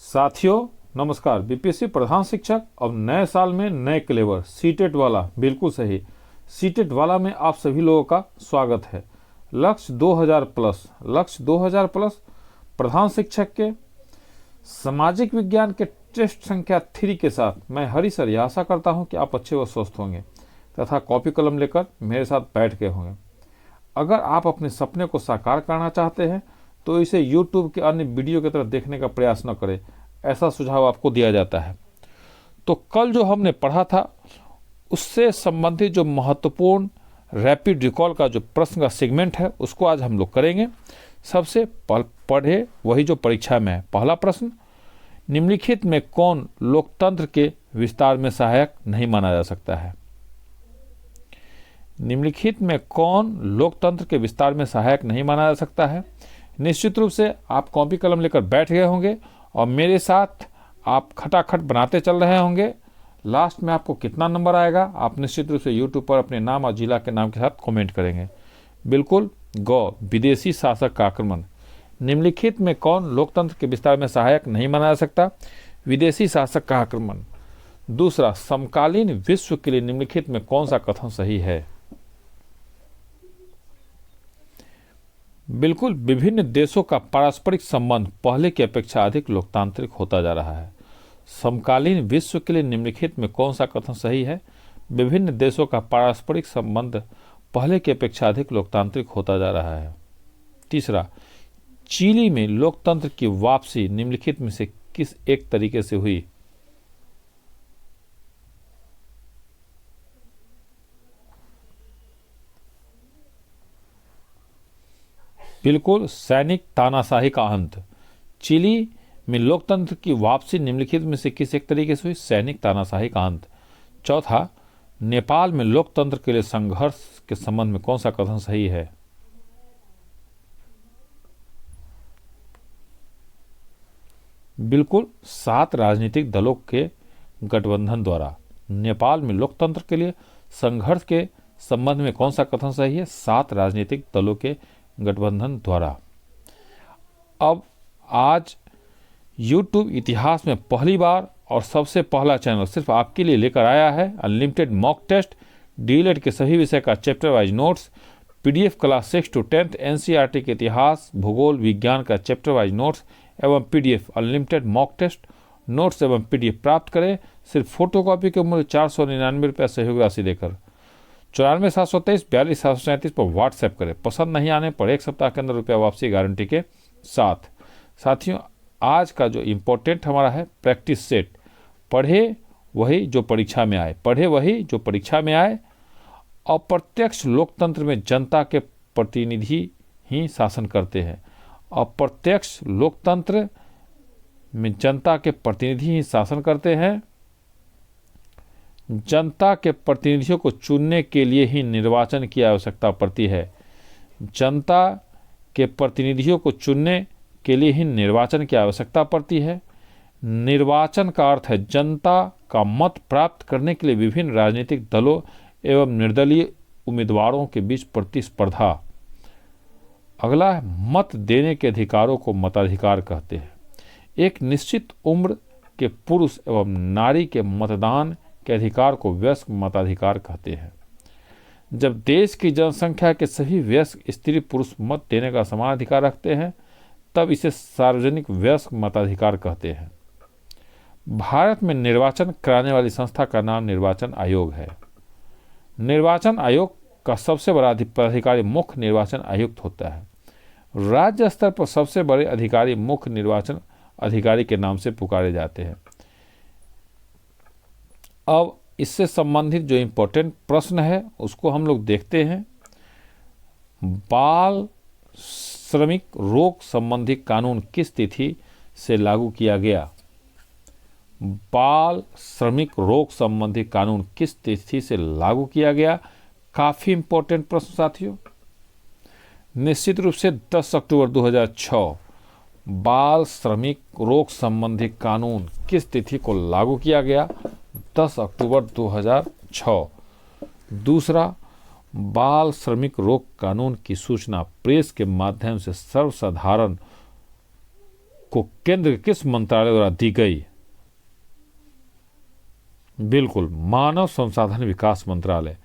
साथियों नमस्कार। बीपीएससी प्रधान शिक्षक अब नए साल में नए क्लेवर सीटेट वाला, बिल्कुल सही, सीटेट वाला में आप सभी लोगों का स्वागत है। लक्ष्य 2000 प्लस, लक्ष्य 2000 प्लस प्रधान शिक्षक के सामाजिक विज्ञान के टेस्ट संख्या 3 के साथ मैं हरी सर यह आशा करता हूं कि आप अच्छे व स्वस्थ होंगे तथा कॉपी कलम लेकर मेरे साथ बैठ गए होंगे। अगर आप अपने सपने को साकार करना चाहते हैं तो इसे YouTube के अन्य वीडियो की तरह देखने का प्रयास न करें, ऐसा सुझाव आपको दिया जाता है। तो कल जो हमने पढ़ा था उससे संबंधित जो महत्वपूर्ण रैपिड रिकॉल का जो प्रश्न का सेगमेंट है उसको आज हम लोग करेंगे। सबसे पढ़े वही जो परीक्षा में है। पहला प्रश्न, निम्नलिखित में कौन लोकतंत्र के विस्तार में सहायक नहीं माना जा सकता है? निम्नलिखित में कौन लोकतंत्र के विस्तार में सहायक नहीं माना जा सकता है? निश्चित रूप से आप कॉपी कलम लेकर बैठ गए होंगे और मेरे साथ आप खटाखट बनाते चल रहे होंगे। लास्ट में आपको कितना नंबर आएगा आप निश्चित रूप से यूट्यूब पर अपने नाम और जिला के नाम के साथ कमेंट करेंगे। बिल्कुल, विदेशी शासक का आक्रमण। निम्नलिखित में कौन लोकतंत्र के विस्तार में सहायक नहीं माना जा सकता? विदेशी शासक का आक्रमण। दूसरा, समकालीन विश्व के लिए निम्नलिखित में कौन सा कथन सही है? बिल्कुल, विभिन्न देशों का पारस्परिक संबंध पहले की अपेक्षा अधिक लोकतांत्रिक होता जा रहा है। समकालीन विश्व के लिए निम्नलिखित में कौन सा कथन सही है? विभिन्न देशों का पारस्परिक संबंध पहले की अपेक्षा अधिक लोकतांत्रिक होता जा रहा है। तीसरा, चिली में लोकतंत्र की वापसी निम्नलिखित में से किस एक तरीके से हुई? बिल्कुल, सैनिक तानाशाही का अंत। चिली में लोकतंत्र की वापसी निम्नलिखित में से किस एक तरीके से हुई? सैनिक तानाशाही का अंत। चौथा, नेपाल में लोकतंत्र के लिए संघर्ष के संबंध में कौन सा कथन सही है? बिल्कुल, 7 राजनीतिक दलों के गठबंधन द्वारा नेपाल में लोकतंत्र के लिए संघर्ष के संबंध में कौन सा कथन सही है? 7 राजनीतिक दलों के गठबंधन द्वारा। अब आज YouTube इतिहास में पहली बार और सबसे पहला चैनल सिर्फ आपके लिए लेकर आया है अनलिमिटेड मॉक टेस्ट, डीएलएड के सभी विषय का chapter wise notes, PDF class 6 to 10th NCERT के इतिहास, भूगोल, विज्ञान का चैप्टर वाइज नोट्स एवं PDF unlimited mock test notes एवं PDF प्राप्त करें सिर्फ फोटोकॉपी के मूल्य 499 रुपये सहयोग राशि देकर। 94,723,42,737 पर व्हाट्सएप करें। पसंद नहीं आने पर 1 सप्ताह के अंदर रुपया वापसी गारंटी के साथ। साथियों, आज का जो इम्पोर्टेंट हमारा है प्रैक्टिस सेट, पढ़े वही जो परीक्षा में आए, पढ़े वही जो परीक्षा में आए। अप्रत्यक्ष लोकतंत्र में जनता के प्रतिनिधि ही शासन करते हैं। अप्रत्यक्ष लोकतंत्र में जनता के प्रतिनिधि ही शासन करते हैं। जनता के प्रतिनिधियों को चुनने के लिए ही निर्वाचन की आवश्यकता पड़ती है। जनता के प्रतिनिधियों को चुनने के लिए ही निर्वाचन की आवश्यकता पड़ती है। निर्वाचन का अर्थ है जनता का मत प्राप्त करने के लिए विभिन्न राजनीतिक दलों एवं निर्दलीय उम्मीदवारों के बीच प्रतिस्पर्धा। अगला है, मत देने के अधिकारों को मताधिकार कहते हैं। एक निश्चित उम्र के पुरुष एवं नारी के मतदान के अधिकार को वयस्क मताधिकार कहते हैं। जब देश की जनसंख्या के सभी वयस्क स्त्री पुरुष मत देने का समान अधिकार रखते हैं तब इसे सार्वजनिक वयस्क मताधिकार कहते हैं। भारत में निर्वाचन कराने वाली संस्था का नाम निर्वाचन आयोग है। निर्वाचन आयोग का सबसे बड़ा अधिकारी मुख्य निर्वाचन आयुक्त होता है। राज्य स्तर पर सबसे बड़े अधिकारी मुख्य निर्वाचन अधिकारी के नाम से पुकारे जाते हैं। अब इससे संबंधित जो इम्पोर्टेंट प्रश्न है उसको हम लोग देखते हैं। बाल श्रमिक रोग संबंधी कानून किस तिथि से लागू किया गया? बाल श्रमिक रोग संबंधी कानून किस तिथि से लागू किया गया? काफी इम्पोर्टेंट प्रश्न साथियों। निश्चित रूप से 10 अक्टूबर 2006 बाल श्रमिक रोग संबंधी कानून किस तिथि को लागू किया गया? 10 अक्टूबर 2006। दूसरा, बाल श्रमिक रोग कानून की सूचना प्रेस के माध्यम से सर्वसाधारण को केंद्र के किस मंत्रालय द्वारा दी गई? बिल्कुल, मानव संसाधन विकास मंत्रालय।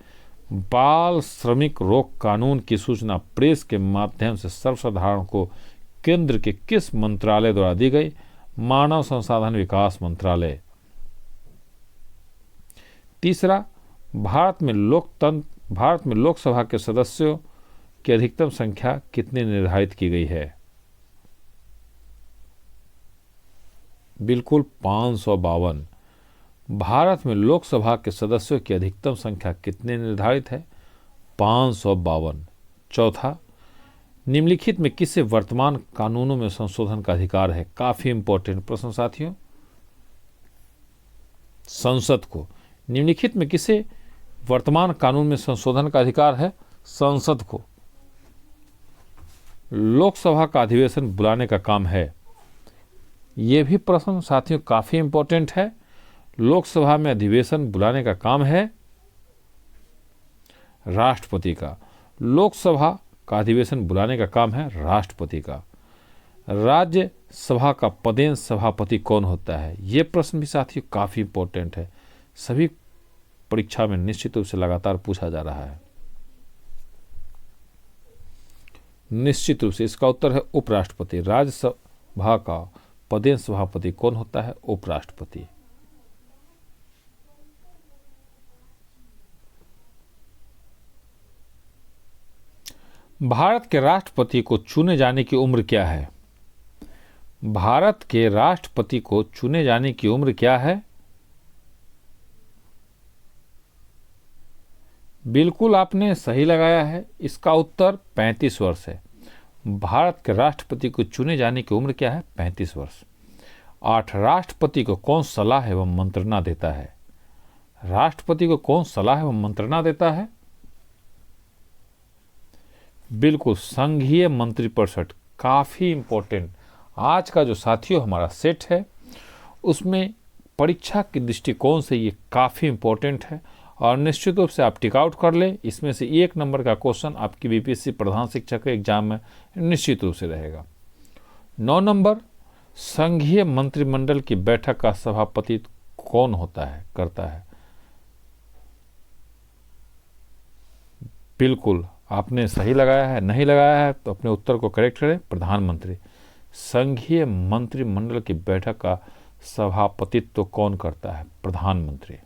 बाल श्रमिक रोक कानून की सूचना प्रेस के माध्यम से सर्वसाधारण को केंद्र के किस मंत्रालय द्वारा दी गई? मानव संसाधन विकास मंत्रालय। तीसरा, भारत में लोकसभा के सदस्यों की अधिकतम संख्या कितनी निर्धारित की गई है? बिल्कुल 552। भारत में लोकसभा के सदस्यों की अधिकतम संख्या कितनी निर्धारित है? 552। चौथा, निम्नलिखित में किसे वर्तमान कानूनों में संशोधन का अधिकार है? काफी इंपॉर्टेंट प्रश्न साथियों। संसद को। निम्नलिखित में किसे वर्तमान कानून में संशोधन का अधिकार है? संसद को। लोकसभा का अधिवेशन बुलाने का काम है। यह भी प्रश्न साथियों काफी इंपॉर्टेंट है। लोकसभा में अधिवेशन बुलाने का काम है राष्ट्रपति का। लोकसभा का अधिवेशन बुलाने का काम है राष्ट्रपति का। राज्यसभा का पदेन सभापति कौन होता है? यह प्रश्न भी साथियों काफी इंपॉर्टेंट है। सभी परीक्षा में निश्चित रूप से लगातार पूछा जा रहा है। निश्चित रूप से इसका उत्तर है उपराष्ट्रपति। राज्यसभा का पदेन सभापति कौन होता है? उपराष्ट्रपति। भारत के राष्ट्रपति को चुने जाने की उम्र क्या है? भारत के राष्ट्रपति को चुने जाने की उम्र क्या है? बिल्कुल आपने सही लगाया है। इसका उत्तर 35 वर्ष है। भारत के राष्ट्रपति को चुने जाने की उम्र क्या है? 35 वर्ष। 8, राष्ट्रपति को कौन सलाह एवं मंत्रणा देता है? राष्ट्रपति को कौन सलाह एवं मंत्रणा देता है? बिल्कुल, संघीय मंत्रिपरिषद। काफी इंपॉर्टेंट आज का जो साथियों हमारा सेट है उसमें परीक्षा के दृष्टिकोण से ये काफी इंपॉर्टेंट है और निश्चित रूप से आप टिक आउट कर ले। इसमें से 1 नंबर का क्वेश्चन आपकी बीपीएससी प्रधान शिक्षक एग्जाम में निश्चित रूप से रहेगा। 9 नंबर, संघीय मंत्रिमंडल की बैठक का सभापति कौन होता है, करता है? बिल्कुल आपने सही लगाया है। नहीं लगाया है तो अपने उत्तर को करेक्ट करें। प्रधानमंत्री। संघीय मंत्रिमंडल की बैठक का सभापतित्व कौन करता है? प्रधानमंत्री।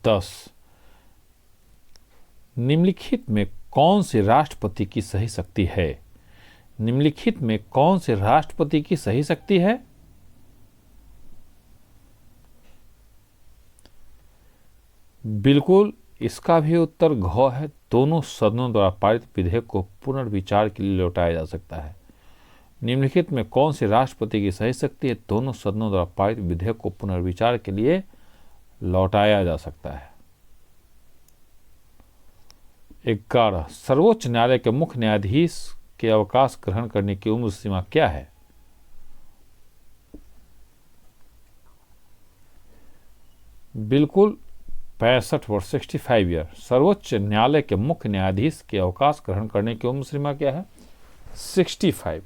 10, निम्नलिखित में कौन से राष्ट्रपति की सही शक्ति है? निम्नलिखित में कौन से राष्ट्रपति की सही शक्ति है? बिल्कुल इसका भी उत्तर घ है। दोनों सदनों द्वारा पारित विधेयक को पुनर्विचार के लिए लौटाया जा सकता है। निम्नलिखित में कौन से राष्ट्रपति की सही शक्ति है? दोनों सदनों द्वारा पारित विधेयक को पुनर्विचार के लिए लौटाया जा सकता है। 11, सर्वोच्च न्यायालय के मुख्य न्यायाधीश के अवकाश ग्रहण करने की उम्र सीमा क्या है? बिल्कुल 65 वर्ष, 65 ईयर। सर्वोच्च न्यायालय के मुख्य न्यायाधीश के अवकाश ग्रहण करने की उम्र सीमा क्या है? 65।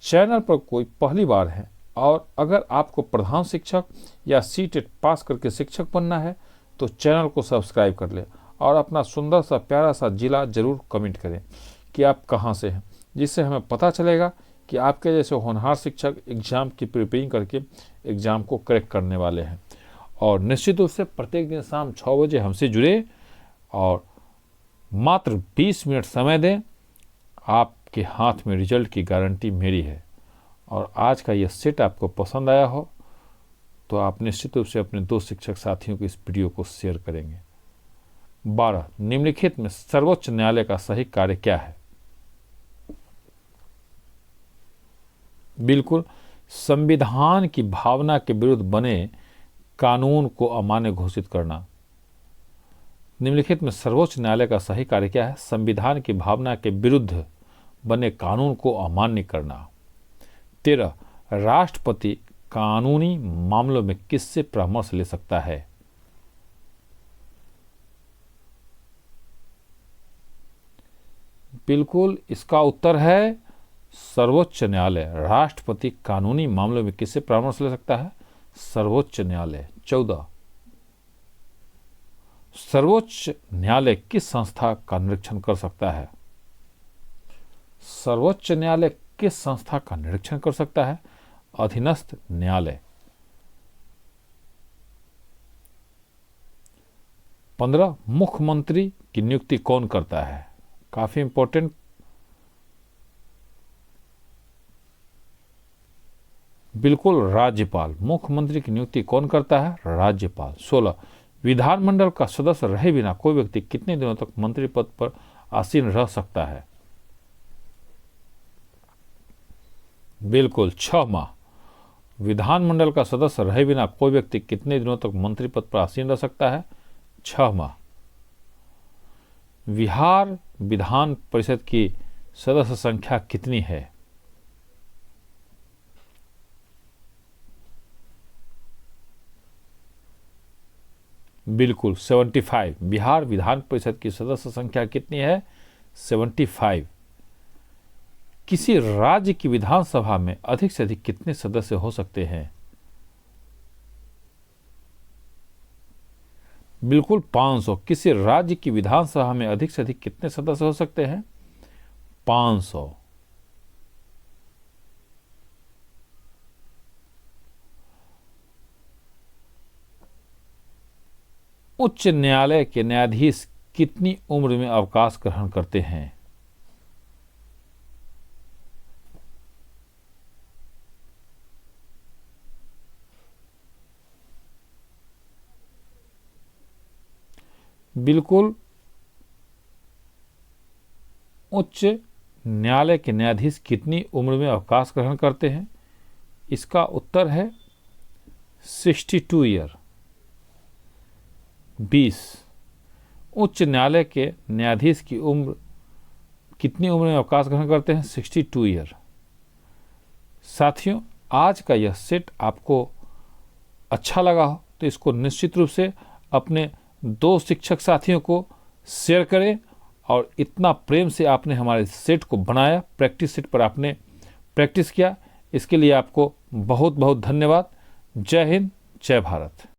चैनल पर कोई पहली बार है और अगर आपको प्रधान शिक्षक या सीटेट पास करके शिक्षक बनना है तो चैनल को सब्सक्राइब कर ले और अपना सुंदर सा प्यारा सा जिला जरूर कमेंट करें कि आप कहाँ से हैं, जिससे हमें पता चलेगा कि आपके जैसे होनहार शिक्षक एग्जाम की प्रिपेयरिंग करके एग्जाम को क्रैक करने वाले हैं। और निश्चित रूप से प्रत्येक दिन शाम 6 बजे हमसे जुड़े और मात्र 20 मिनट समय दें। आपके हाथ में रिजल्ट की गारंटी मेरी है। और आज का यह सेट आपको पसंद आया हो तो आप निश्चित रूप से अपने 2 शिक्षक साथियों को इस वीडियो को शेयर करेंगे। 12, निम्नलिखित में सर्वोच्च न्यायालय का सही कार्य क्या है? बिल्कुल, संविधान की भावना के विरुद्ध बने कानून को अमान्य घोषित करना। निम्नलिखित में सर्वोच्च न्यायालय का सही कार्य क्या है? संविधान की भावना के विरुद्ध बने कानून को अमान्य करना। 13, राष्ट्रपति कानूनी मामलों में किससे परामर्श ले सकता है? बिल्कुल इसका उत्तर है सर्वोच्च न्यायालय राष्ट्रपति कानूनी मामलों में किससे परामर्श ले सकता है? सर्वोच्च न्यायालय। 14, सर्वोच्च न्यायालय किस संस्था का निरीक्षण कर सकता है? सर्वोच्च न्यायालय किस संस्था का निरीक्षण कर सकता है? अधीनस्थ न्यायालय। 15, मुख्यमंत्री की नियुक्ति कौन करता है? काफी इंपॉर्टेंट। बिल्कुल, राज्यपाल। मुख्यमंत्री की नियुक्ति कौन करता है? राज्यपाल। 16, विधानमंडल का सदस्य रहे बिना कोई व्यक्ति कितने दिनों तक मंत्री पद पर आसीन रह सकता है? बिल्कुल, 6 माह। विधानमंडल का सदस्य रहे बिना कोई व्यक्ति कितने दिनों तक मंत्री पद पर आसीन रह सकता है? 6 माह। बिहार विधान परिषद की सदस्य संख्या कितनी है? बिल्कुल, 75। बिहार विधान परिषद की सदस्य संख्या कितनी है? 75। किसी राज्य की विधानसभा में अधिक से अधिक कितने सदस्य हो सकते हैं? बिल्कुल, 500। किसी राज्य की विधानसभा में अधिक से अधिक कितने सदस्य हो सकते हैं? 500। उच्च न्यायालय के न्यायाधीश कितनी उम्र में अवकाश ग्रहण करते हैं? बिल्कुल, उच्च न्यायालय के न्यायाधीश कितनी उम्र में अवकाश ग्रहण करते हैं? इसका उत्तर है 62 ईयर। 20, उच्च न्यायालय के न्यायाधीश की उम्र कितनी उम्र में अवकाश ग्रहण करते हैं? 62 ईयर। साथियों, आज का यह सेट आपको अच्छा लगा हो तो इसको निश्चित रूप से अपने 2 शिक्षक साथियों को शेयर करें। और इतना प्रेम से आपने हमारे सेट को बनाया, प्रैक्टिस सेट पर आपने प्रैक्टिस किया, इसके लिए आपको बहुत बहुत धन्यवाद। जय हिंद, जय भारत।